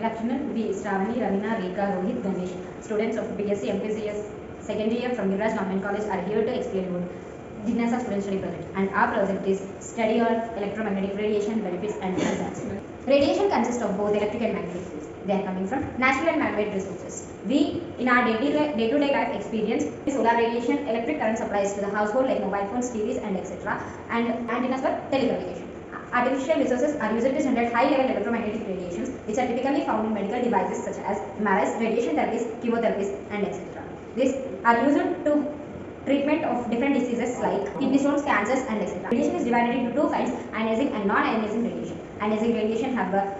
Good afternoon. We Shravani, Ravina, Rekha, Rohit, Ganesh, students of BSc MPCS second year from Giriraj Government College are here to explain about Jignasa Student Study Project. And our project is study on electromagnetic radiation benefits and hazards. Radiation consists of both electric and magnetic fields. They are coming from natural and man-made resources. We, in our day-to-day life experience, solar radiation, electric current supplies to the household like mobile phones, TVs, and etc. And antennas for telecommunication. Artificial resources are used to generate high-level electromagnetic radiations, which are typically found in medical devices such as MRIs, radiation therapies, chemotherapies, and etc. These are used to treatment of different diseases like kidney stones, cancers, and etc. Radiation is divided into two kinds: ionizing and non-ionizing radiation. Ionizing radiation have a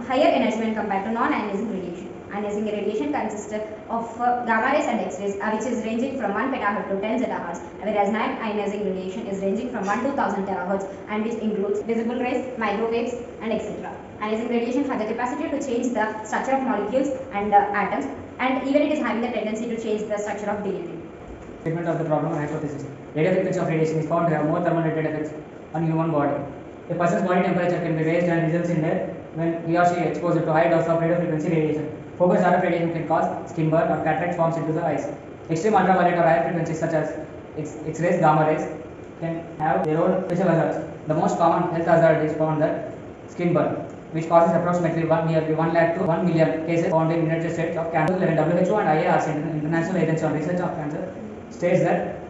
higher energy when compared to non-ionizing radiation. Ionizing radiation consists of gamma rays and X-rays, which is ranging from 1 petahertz to 10 zettahertz, whereas non-ionizing radiation is ranging from 1 to 1000 terahertz, and which includes visible rays, microwaves, and etc. Ionizing radiation has the capacity to change the structure of molecules and atoms, and even it is having the tendency to change the structure of DNA. Statement of the problem and hypothesis. Radio frequency of radiation is found to have more thermal-related effects on human body. A person's body temperature can be raised and results in death when he or she is exposed to high dose of radio frequency radiation. Focused RF radiation can cause skin burn or cataract forms into the eyes. Extreme ultraviolet or higher frequencies such as X-rays, gamma rays can have their own special hazards. The most common health hazard is found that skin burn, which causes approximately nearly 1 lakh to 1 million cases found in United States of cancer. WHO and IARC, International Agency on Research of Cancer, states that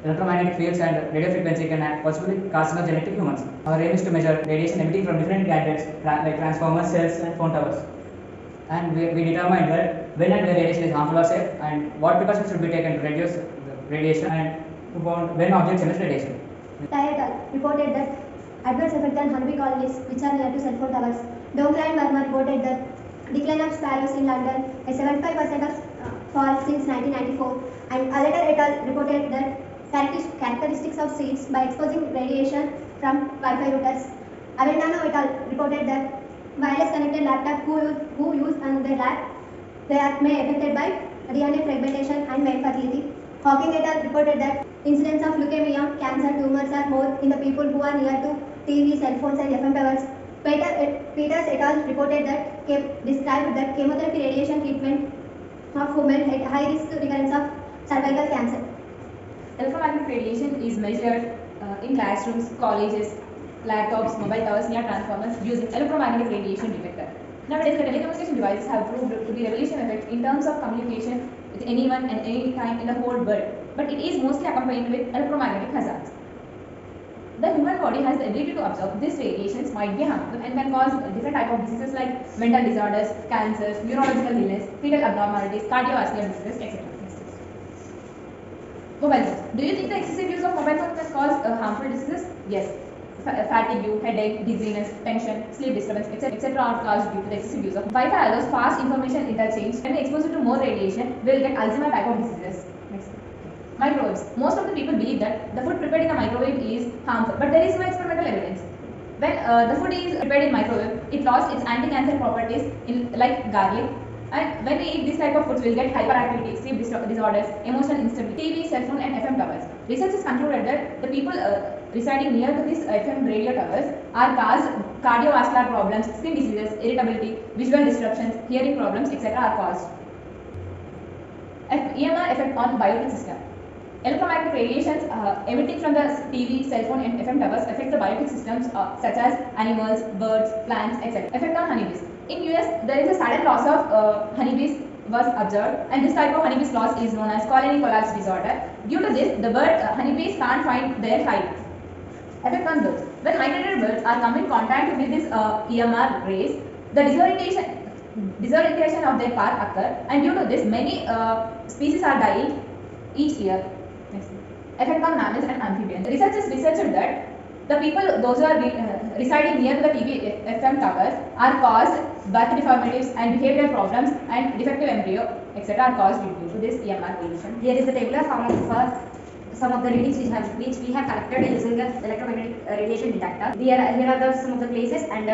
electromagnetic fields and radio frequency can possibly carcinogenic to humans. Our aim is to measure radiation emitting from different gadgets like transformers, cells, and phone towers. And we determined that when and where radiation is harmful or safe, and what precautions should be taken to reduce the radiation, and to found when objects emit radiation. Tayal reported that adverse effect on honeybee colonies which are near to cell phone towers. Dongla and Verma reported that decline of sparrows in London, a 75% of fall since 1994, and Aleder et al. Reported that characteristics of seeds by exposing radiation from Wi-Fi routers. Avendano et al. Reported that wireless connected laptop who use on their lap, they are may affected by DNA fragmentation and male fertility. Hawking et al. Reported that incidence of leukemia, cancer, tumors are more in the people who are near to TV, cell phones, and FM towers. Peters et al. Reported that described that chemotherapy radiation treatment of women had high risk recurrence of cervical cancer. Electromagnetic radiation is measured in classrooms, colleges, laptops, mobile towers near transformers using electromagnetic radiation detector. Nowadays, the telecommunication devices have proved to be revolutionary effect in terms of communication with anyone and any time in the whole world. But it is mostly accompanied with electromagnetic hazards. The human body has the ability to absorb these radiations might be harmful and can cause different type of diseases like mental disorders, cancers, neurological illness, fetal abnormalities, cardiovascular diseases, etc. Mobile phones. Do you think the excessive use of mobile phones can cause harmful diseases? Yes. Fatigue, headache, dizziness, tension, sleep disturbance, etc. are caused due to the excessive use of Wi-Fi allows fast information interchange. When we expose it to more radiation, we will get Alzheimer type of diseases. Next. Microwaves. Most of the people believe that the food prepared in a microwave is harmful, but there is no experimental evidence. When the food is prepared in microwave, it lost its anti-cancer properties like garlic. And when we eat this type of foods, we will get hyperactivity, sleep disorders, emotional instability, TV, cell phone, and FM towers. Research has concluded that the people residing near to these FM radio towers are caused cardiovascular problems, skin diseases, irritability, visual disruptions, hearing problems, etc. are caused. EMR effect on biotic system. Electromagnetic radiations emitting from the TV, cell phone, and FM towers affect the biotic systems such as animals, birds, plants, etc. Effect on honeybees. In US, there is a sudden loss of honeybees was observed, and this type of honeybees loss is known as colony collapse disorder. Due to this, the honeybees can't find their hive. Effect on birds. When migrated birds are come in contact with this EMR rays, the disorientation of their path occur, and due to this, many species are dying each year. Next. Effect on mammals and amphibians. Researchers researched that the people, those who are residing near the TV FM towers, are caused birth deformities and behavioral problems, and defective embryo, etc. are caused due to this EMR radiation. Here is the tabular form of some of the readings which we have collected using the electromagnetic radiation detector. Here are some of the places, and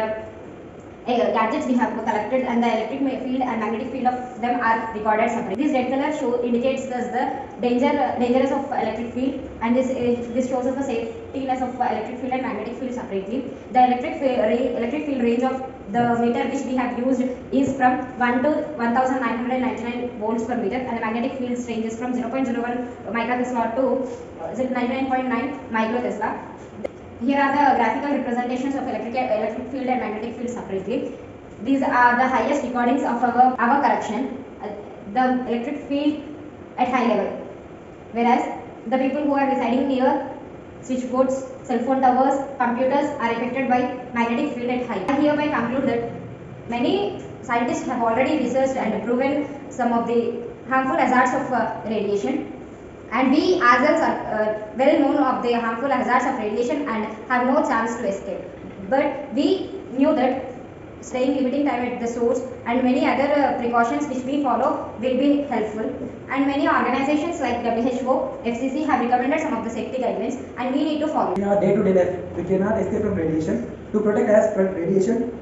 gadgets we have collected, and the electric field and magnetic field of them are recorded separately. This red color indicates us the dangerous of electric field, and this shows us the safetyness of electric field and magnetic field separately. The electric field range of the meter which we have used is from 1 to 1999 volts per meter, and the magnetic field range is from 0.01 microtesla to 99.9 microtesla. Here are the graphical representations of electric field and magnetic field separately. These are the highest recordings of our correction, the electric field at high level, whereas the people who are residing near switchboards, cell phone towers, computers are affected by magnetic field at high. I hereby conclude that many scientists have already researched and proven some of the harmful hazards of radiation, and we ourselves are well known of the harmful hazards of radiation and have no chance to escape. But we knew that staying limiting time at the source and many other precautions which we follow will be helpful, and many organizations like WHO, FCC have recommended some of the safety guidelines, and we need to follow. In our day-to-day life, we cannot escape from radiation. To protect us from radiation,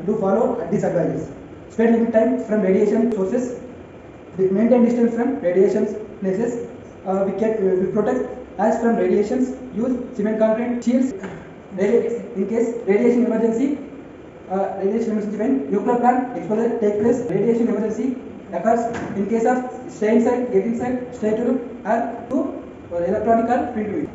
do follow these advices. Spend limit time from radiation sources. Maintain distance from radiation places. We protect us from radiations. Use cement concrete shields. In case radiation emergency when nuclear plant exposure take place, radiation emergency occurs in case of stay inside, get inside, stay to or to electronic or print.